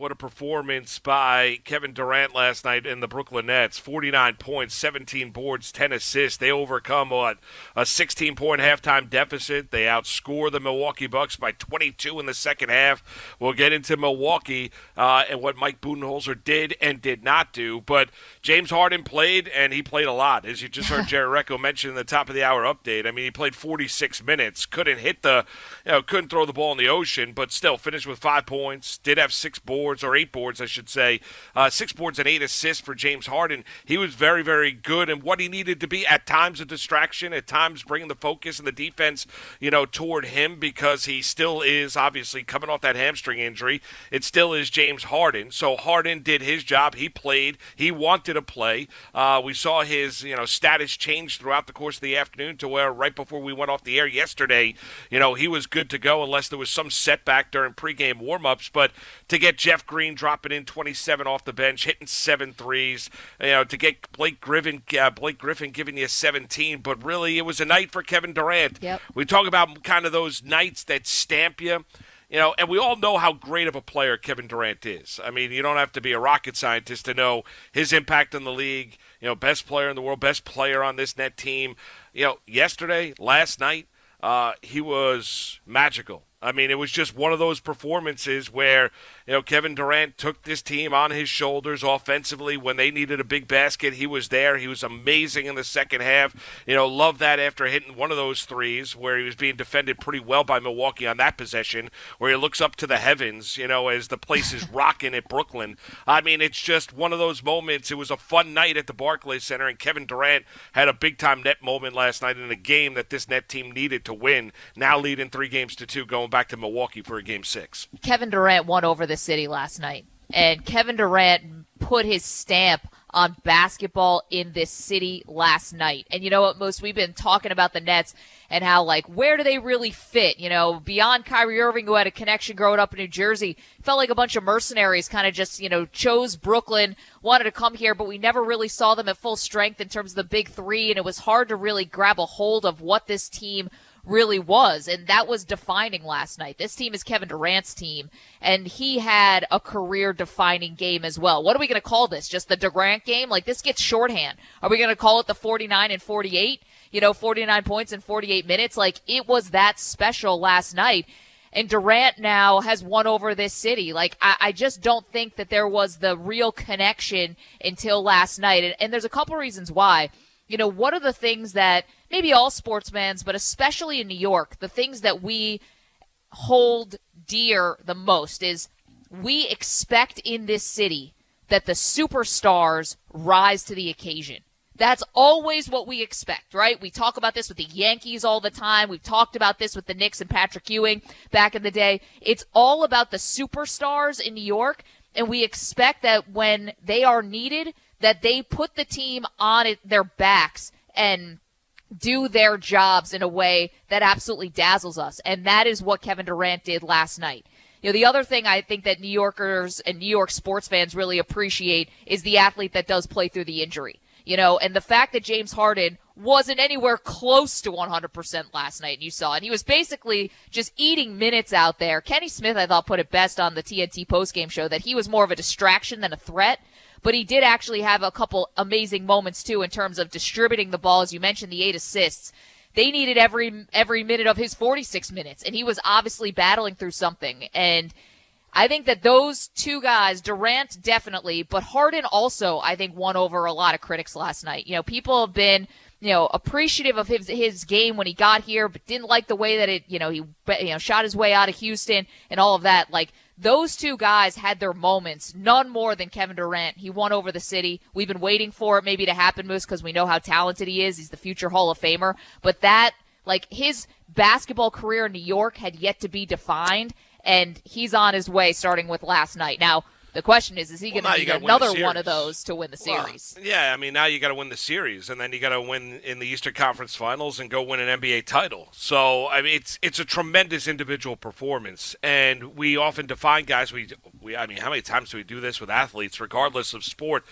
what a performance by Kevin Durant last night in the Brooklyn Nets. 49 points, 17 boards, 10 assists. They overcome a 16-point halftime deficit. They outscore the Milwaukee Bucks by 22 in the second half. We'll get into Milwaukee and what Mike Budenholzer did and did not do. But James Harden played, and he played a lot. As you just heard Jerry Recco mention in the top of the hour update, I mean, he played 46 minutes. Couldn't throw the ball in the ocean, but still finished with 5 points. Did have 6 boards, or 8 boards, I should say. 6 boards and 8 assists for James Harden. He was very, very good in what he needed to be. At times a distraction, at times bringing the focus and the defense, toward him, because he still is obviously coming off that hamstring injury. It still is James Harden. So Harden did his job. He played. He wanted to play. We saw his, status change throughout the course of the afternoon to where right before we went off the air yesterday, he was good to go unless there was some setback during pregame warm-ups. But to get Jeff Green dropping in 27 off the bench, hitting 7 threes, to get Blake Griffin giving you 17, but really it was a night for Kevin Durant. Yep. We talk about kind of those nights that stamp you. And we all know how great of a player Kevin Durant is. I mean, you don't have to be a rocket scientist to know his impact on the league. Best player in the world, best player on this net team. Yesterday, last night, he was magical. I mean, it was just one of those performances where, Kevin Durant took this team on his shoulders offensively. When they needed a big basket, he was there. He was amazing in the second half. Love that after hitting one of those threes where he was being defended pretty well by Milwaukee on that possession, where he looks up to the heavens, as the place is rocking at Brooklyn. I mean, it's just one of those moments. It was a fun night at the Barclays Center, and Kevin Durant had a big-time net moment last night in a game that this net team needed to win, now leading 3-2, going back to Milwaukee for a Game 6. Kevin Durant won over the city last night, and Kevin Durant put his stamp on basketball in this city last night. And you know what, Moose, we've been talking about the Nets and how, where do they really fit? Beyond Kyrie Irving, who had a connection growing up in New Jersey, felt like a bunch of mercenaries kind of just, chose Brooklyn, wanted to come here, but we never really saw them at full strength in terms of the big three, and it was hard to really grab a hold of what this team really was, and that was defining last night. This team is Kevin Durant's team, and he had a career-defining game as well. What are we going to call this? Just the Durant game? This gets shorthand. Are we going to call it the 49 and 48? 49 points in 48 minutes? It was that special last night. And Durant now has won over this city. I just don't think that there was the real connection until last night. And there's a couple reasons why. What are the things that maybe all sports fans, but especially in New York, the things that we hold dear the most is we expect in this city that the superstars rise to the occasion. That's always what we expect, right? We talk about this with the Yankees all the time. We've talked about this with the Knicks and Patrick Ewing back in the day. It's all about the superstars in New York, and we expect that when they are needed, that they put the team on their backs and do their jobs in a way that absolutely dazzles us. And that is what Kevin Durant did last night. The other thing I think that New Yorkers and New York sports fans really appreciate is the athlete that does play through the injury. And the fact that James Harden wasn't anywhere close to 100% last night, and you saw, and he was basically just eating minutes out there. Kenny Smith, I thought, put it best on the TNT postgame show that he was more of a distraction than a threat. But he did actually have a couple amazing moments, too, in terms of distributing the ball. As you mentioned, the 8 assists. They needed every minute of his 46 minutes, and he was obviously battling through something. And I think that those two guys, Durant definitely, but Harden also, I think, won over a lot of critics last night. People have been, appreciative of his game when he got here, but didn't like the way that he shot his way out of Houston and all of that. Those two guys had their moments, none more than Kevin Durant. He won over the city. We've been waiting for it maybe to happen, Moose, because we know how talented he is. He's the future Hall of Famer. But his basketball career in New York had yet to be defined, and he's on his way starting with last night. Now, the question is he going to need another one of those to win the series? Yeah, I mean, now you got to win the series, and then you got to win in the Eastern Conference Finals and go win an NBA title. So, I mean, it's a tremendous individual performance, and we often define guys. I mean, how many times do we do this with athletes, regardless of sport?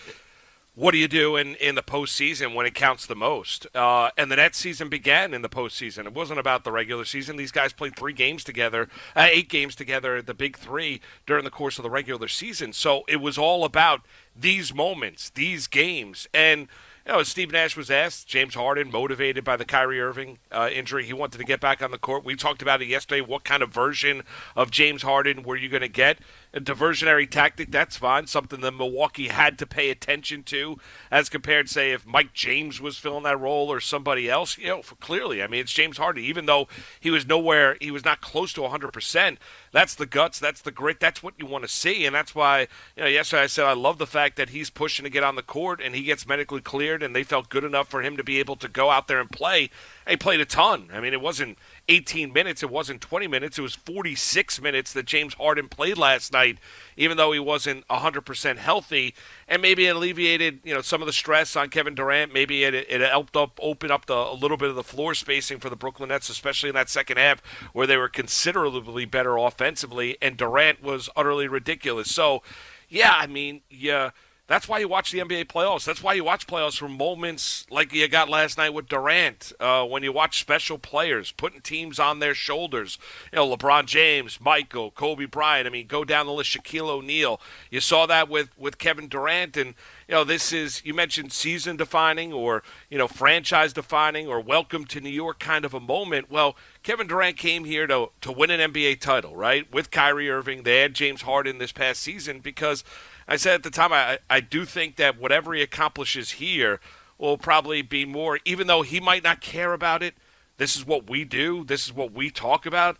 What do you do in the postseason when it counts the most? And the Nets season began in the postseason. It wasn't about the regular season. These guys played 3 games together, 8 games together, the big three during the course of the regular season. So it was all about these moments, these games. And as Steve Nash was asked, James Harden, motivated by the Kyrie Irving injury, he wanted to get back on the court. We talked about it yesterday. What kind of version of James Harden were you going to get? A diversionary tactic, that's fine. Something that Milwaukee had to pay attention to as compared, say, if Mike James was filling that role or somebody else. Clearly, I mean, it's James Harden. Even though he was not close to 100%, that's the guts, that's the grit, that's what you want to see. And that's why, yesterday I said I love the fact that he's pushing to get on the court and he gets medically cleared and they felt good enough for him to be able to go out there and play. He played a ton. I mean, it wasn't 18 minutes. It wasn't 20 minutes. It was 46 minutes that James Harden played last night, even though he wasn't 100% healthy. And maybe it alleviated, some of the stress on Kevin Durant. Maybe it helped open up a little bit of the floor spacing for the Brooklyn Nets, especially in that second half where they were considerably better offensively, and Durant was utterly ridiculous. So, yeah, I mean, that's why you watch the NBA playoffs. That's why you watch playoffs for moments like you got last night with Durant. When you watch special players putting teams on their shoulders, LeBron James, Michael, Kobe Bryant. I mean, go down the list. Shaquille O'Neal. You saw that with Kevin Durant, and this is, you mentioned season defining or franchise defining or welcome to New York kind of a moment. Well, Kevin Durant came here to win an NBA title, right? With Kyrie Irving, they had James Harden this past season because I said at the time, I do think that whatever he accomplishes here will probably be more, even though he might not care about it. This is what we do. This is what we talk about.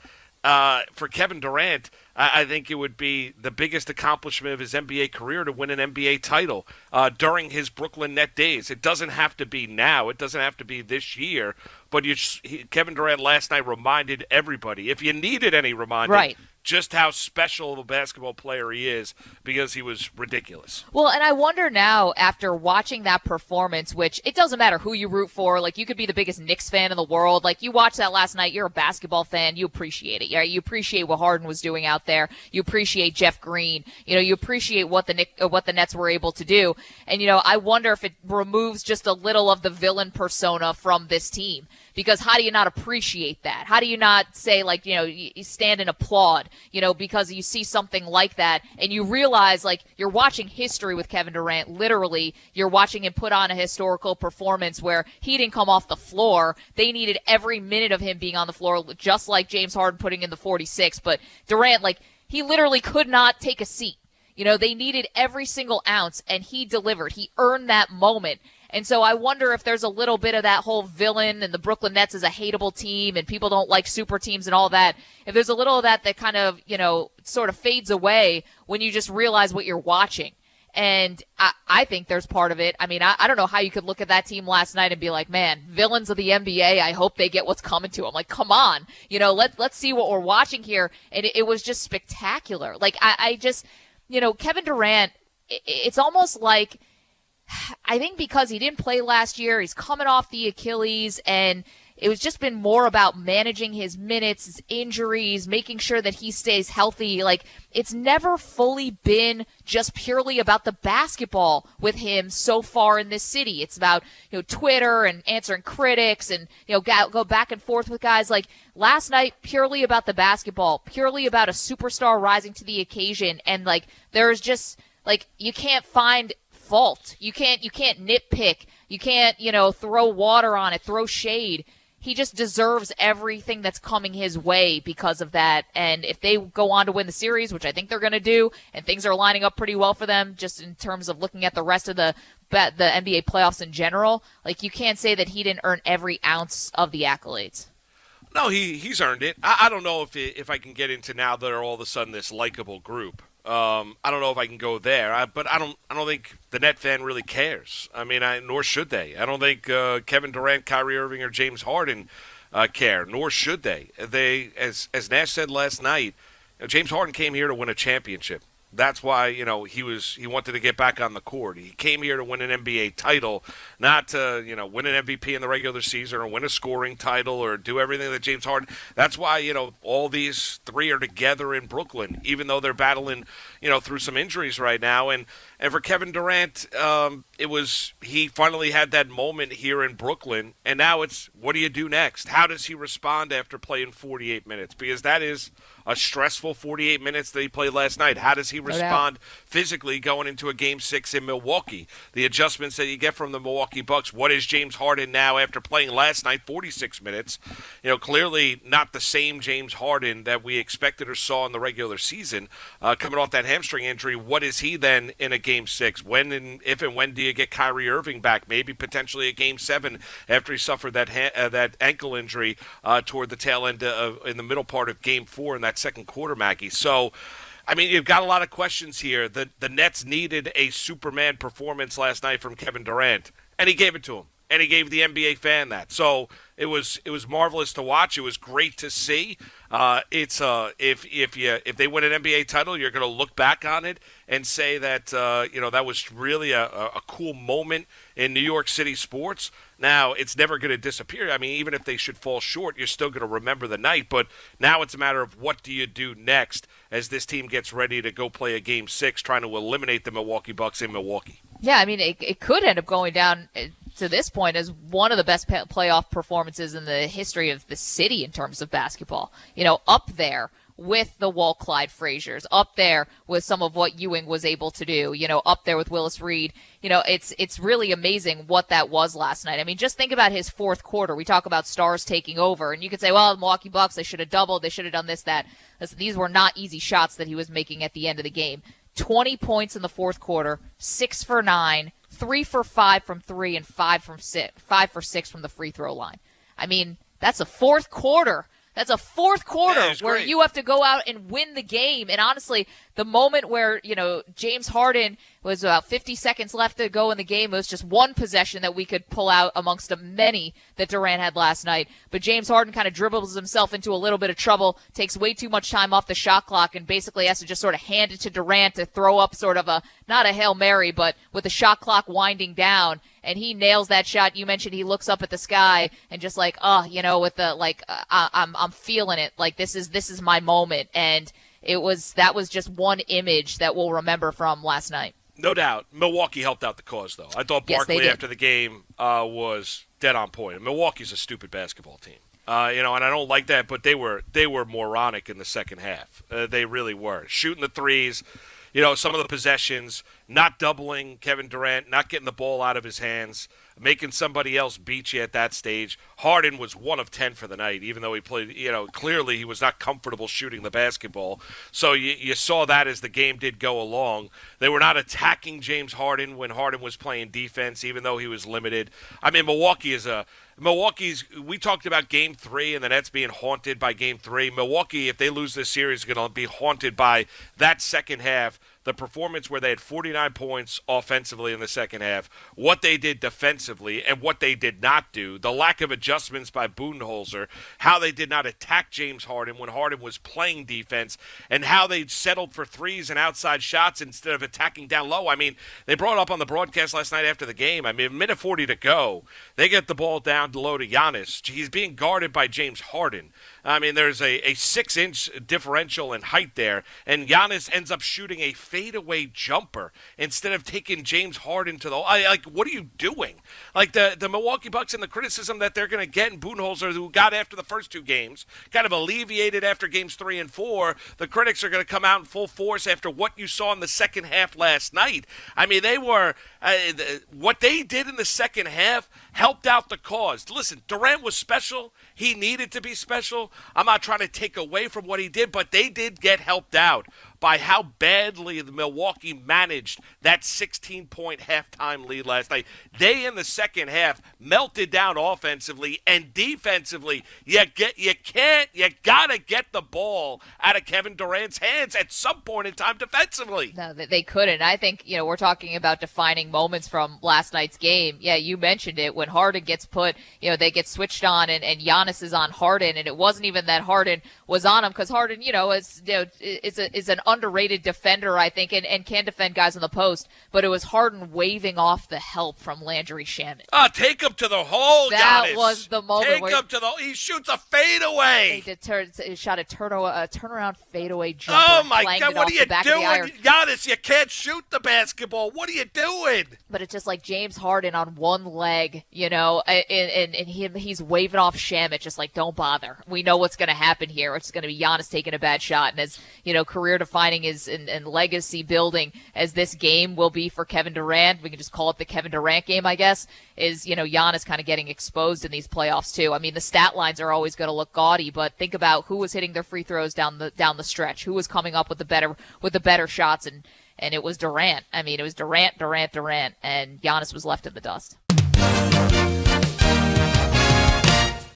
For Kevin Durant, I think it would be the biggest accomplishment of his NBA career to win an NBA title during his Brooklyn Net days. It doesn't have to be now. It doesn't have to be this year. But Kevin Durant last night reminded everybody, if you needed any reminding, right, just how special of a basketball player he is because he was ridiculous. Well, and I wonder now, after watching that performance, which it doesn't matter who you root for, like you could be the biggest Knicks fan in the world, like you watched that last night, you're a basketball fan, you appreciate it. You appreciate what Harden was doing out there. You appreciate Jeff Green. You appreciate what the Nets were able to do. And, I wonder if it removes just a little of the villain persona from this team. Because how do you not appreciate that? How do you not say, like, you stand and applaud, because you see something like that and you realize, like, you're watching history with Kevin Durant. Literally, you're watching him put on a historical performance where he didn't come off the floor. They needed every minute of him being on the floor, just like James Harden putting in the 46. But Durant, like, he literally could not take a seat. They needed every single ounce, and he delivered. He earned that moment. And so I wonder if there's a little bit of that whole villain and the Brooklyn Nets is a hateable team and people don't like super teams and all that. If there's a little of that kind of, sort of fades away when you just realize what you're watching. And I think there's part of it. I mean, I don't know how you could look at that team last night and be like, man, villains of the NBA, I hope they get what's coming to them. Like, come on, let's see what we're watching here. And it was just spectacular. Like, I just, Kevin Durant, it's almost like, I think because he didn't play last year, he's coming off the Achilles, and it was just been more about managing his minutes, his injuries, making sure that he stays healthy. Like, it's never fully been just purely about the basketball with him so far in this city. It's about, Twitter and answering critics and, go back and forth with guys. Like, last night, purely about the basketball, purely about a superstar rising to the occasion. And, like, there's just, like, you can't find fault. You can't nitpick. You can't, throw water on it, throw shade. He just deserves everything that's coming his way because of that. And if they go on to win the series, which I think they're going to do, and things are lining up pretty well for them just in terms of looking at the rest of the NBA playoffs in general, like, you can't say that he didn't earn every ounce of the accolades. No, he's earned it. I don't know if I can get into now that are all of a sudden this likable group. I don't know if I can go there, but I don't think the Net fan really cares. I mean, nor should they. I don't think Kevin Durant, Kyrie Irving, or James Harden care, nor should they. They, as Nash said last night, James Harden came here to win a championship. That's why, he wanted to get back on the court. He came here to win an NBA title, not to, win an MVP in the regular season or win a scoring title or do everything that James Harden. That's why, all these three are together in Brooklyn, even though they're battling, through some injuries right now. And for Kevin Durant, he finally had that moment here in Brooklyn, and now it's what do you do next? How does he respond after playing 48 minutes? Because that is a stressful 48 minutes that he played last night. How does he respond physically going into a Game 6 in Milwaukee? The adjustments that you get from the Milwaukee Bucks. What is James Harden now after playing last night 46 minutes? Clearly not the same James Harden that we expected or saw in the regular season. Coming off that hamstring injury, what is he then in a Game 6? If and when do you get Kyrie Irving back? Maybe potentially a Game 7 after he suffered that ankle injury toward the tail end in the middle part of Game 4 in that second quarter, Maggie. So, you've got a lot of questions here. The Nets needed a Superman performance last night from Kevin Durant, and he gave it to him. And he gave the NBA fan that. So it was marvelous to watch. It was great to see. If they win an NBA title, you're going to look back on it and say that that was really a cool moment in New York City sports. Now it's never going to disappear. Even if they should fall short, you're still going to remember the night. But now it's a matter of what do you do next as this team gets ready to go play a Game 6, trying to eliminate the Milwaukee Bucks in Milwaukee. Yeah, it could end up going down to this point as one of the best playoff performances in the history of the city in terms of basketball. Up there with the Walt Clyde Fraziers, up there with some of what Ewing was able to do, up there with Willis Reed. It's really amazing what that was last night. Just think about his fourth quarter. We talk about stars taking over, and you could say, well, the Milwaukee Bucks, they should have doubled, they should have done this, that. Listen, these were not easy shots that he was making at the end of the game. 20 points in the fourth quarter, 6 for 9, 3 for 5 from 3, and 5 for 6 from the free throw line. That's a fourth quarter. That's a fourth quarter where you have to go out and win the game. And honestly, the moment where, James Harden was about 50 seconds left to go in the game, it was just one possession that we could pull out amongst the many that Durant had last night. But James Harden kind of dribbles himself into a little bit of trouble, takes way too much time off the shot clock, and basically has to just sort of hand it to Durant to throw up sort of not a Hail Mary, but with the shot clock winding down. And he nails that shot. You mentioned he looks up at the sky and just with the I'm feeling it. Like this is my moment. And that was just one image that we'll remember from last night. No doubt. Milwaukee helped out the cause, though. I thought Barkley after the game was dead on point. Milwaukee's a stupid basketball team. And I don't like that, but they were moronic in the second half. They really were. Shooting the threes. Some of the possessions, not doubling Kevin Durant, not getting the ball out of his hands, making somebody else beat you at that stage. Harden was 1 of 10 for the night, even though he played, clearly he was not comfortable shooting the basketball. So you saw that as the game did go along. They were not attacking James Harden when Harden was playing defense, even though he was limited. We talked about Game 3 and the Nets being haunted by Game 3. Milwaukee, if they lose this series, is going to be haunted by that second half. The performance where they had 49 points offensively in the second half, what they did defensively, and what they did not do, the lack of adjustments by Budenholzer, how they did not attack James Harden when Harden was playing defense, and how they settled for threes and outside shots instead of attacking down low. They brought up on the broadcast last night after the game, minute 40 to go, they get the ball down low to Giannis. He's being guarded by James Harden. There's a 6-inch differential in height there, and Giannis ends up shooting a fadeaway jumper instead of taking James Harden to the what are you doing? The Milwaukee Bucks and the criticism that they're going to get, and Budenholzer, who got after the first two games, kind of alleviated after games 3 and 4. The critics are going to come out in full force after what you saw in the second half last night. They were what they did in the second half helped out the cause. Listen, Durant was special. He needed to be special. I'm not trying to take away from what he did, but they did get helped out by how badly the Milwaukee managed that 16-point halftime lead last night. They, in the second half, melted down offensively and defensively. You gotta get the ball out of Kevin Durant's hands at some point in time defensively. No, they couldn't. I think, we're talking about defining moments from last night's game. Yeah, you mentioned it. When Harden gets put, they get switched on and Giannis is on Harden, and it wasn't even that Harden was on him, because Harden, is an underrated defender, I think, and can defend guys on the post, but it was Harden waving off the help from Landry Shamet. Take him to the hole, That Giannis. was the moment Take where him to the he shoots a fadeaway. He shot a turnaround fadeaway jumper. Oh, my God, what are you doing? Giannis, you can't shoot the basketball. What are you doing? But it's just like James Harden on one leg, and he's waving off Shamet, just like, don't bother. We know what's going to happen here. It's going to be Giannis taking a bad shot. And as, career-defining and legacy-building as this game will be for Kevin Durant, we can just call it the Kevin Durant game, I guess, is, Giannis kind of getting exposed in these playoffs, too. I mean, the stat lines are always going to look gaudy, but think about who was hitting their free throws down the stretch, who was coming up with the better shots, and it was Durant. I mean, it was Durant, and Giannis was left in the dust.